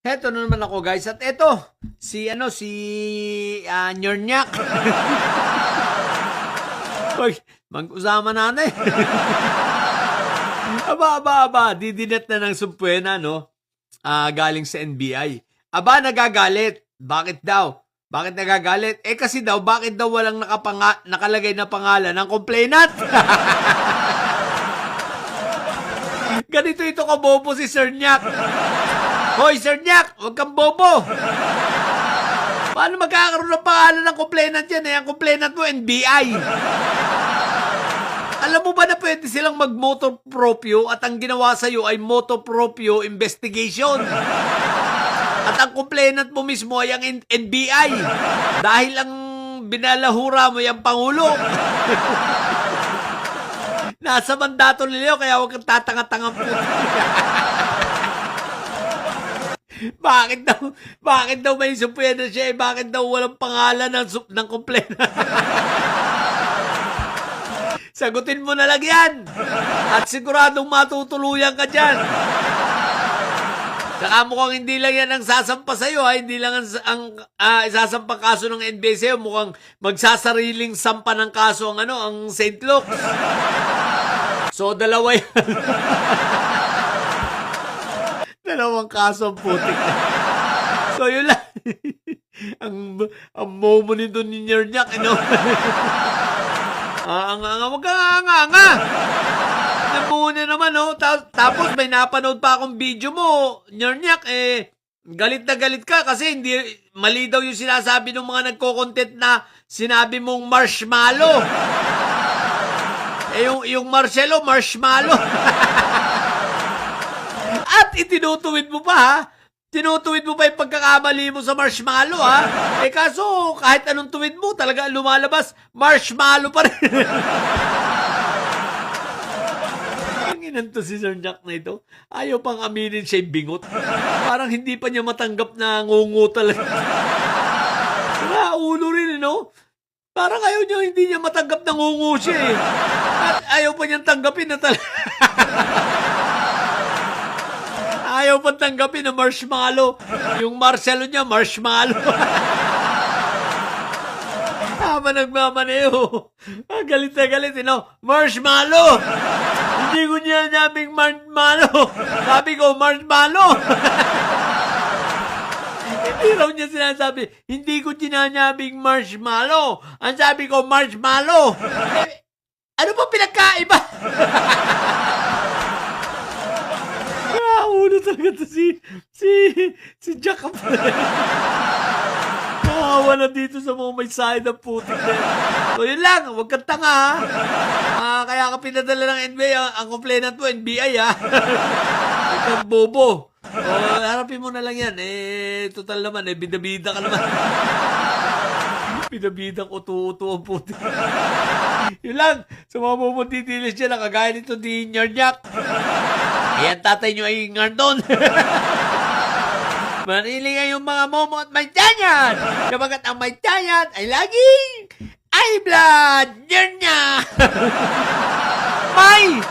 Heto na naman ako guys at eto si Nyornyak. Hoy, mag-usama na na eh. Aba, didinet na ng sumpuena no. Galing sa NBI. Aba, nagagalit. Bakit daw? Bakit nagagalit? Kasi daw, bakit daw walang nakalagay na pangalan ng complainant? Ganito ito kabobo si Sir Nyak. Hoy, Sir Nyak, huwag kang bobo. Paano magkakaroon ng pangalan ng complainant yan? Ang complainant mo, NBI. Alam mo ba na pwede silang mag-moto proprio at ang ginawa sa'yo ay moto proprio investigation? At ang complainant mo mismo ay ang NBI. Dahil ang binalahura mo yung Pangulo. Nasa mandato nila kaya huwag kang tatanga-tangang puto. Bakit daw may supwena siya? Bakit daw walang pangalan ng complainant? Sagutin mo na lang yan. At siguradong matutuluyan ka dyan. Saka mukhang hindi lang yan ang sasampa sa'yo. Hindi lang ang isasampang kaso ng NBI sa'yo. Mukhang magsasariling sampa ng kaso ang St. Luke. So, dalawa yan. Dalawang kaso ang putik. So, yun lang. ang momo nito ni Nyornyak, wag ka nga. Muna naman, tapos may napanood pa akong video mo, Nyornyak, galit na galit ka kasi hindi, mali daw yung sinasabi ng mga nagko-content na sinabi mong marshmallow. Yung Marcelo, marshmallow. At itinutuwid mo pa, ha? Tinutuwid mo pa yung pagkakamali mo sa marshmallow, ha? Kaso, kahit anong tuwid mo, talaga lumalabas, marshmallow pa rin. Ang inanto si Sir Jack na ito, ayaw pang aminin siya'y bingot. Parang hindi pa niya matanggap na ngungu talaga. Sira, ulo rin, Parang ayaw niya, hindi niya matanggap na ngungu siya, At ayaw pa niyang tanggapin na talaga. Ayaw pa tanggapin na marshmallow. Yung Marcelo niya, marshmallow. Habang nagmamaneho. Galit na galit, Marshmallow! Hindi ko niya nabing marshmallow. Sabi ko, marshmallow! Hindi raw niya sinasabi, hindi ko sinanabing marshmallow. Ang sabi ko, marshmallow. Ano ba pinagkaiba? Ulo talaga to si Jack. Nakawa na dito sa mga may side ng putik na. So yun lang, huwag kang tanga, kaya ka pinadala ng NBI, ang complainant mo, NBI, Huwag kang bobo. Harapin mo na lang yan. Total naman, bida-bida ka naman. Bida-bidang uto-uto ang putik. Yun lang, sa mga bumutitilis dyan, nakagaya nito di Nyornyak. Ayan, tatay nyo ay ngardon. Marili yung mga momo at may tiyan. Kabagat ang may tiyan ay laging ay blood. Nyornyak. May!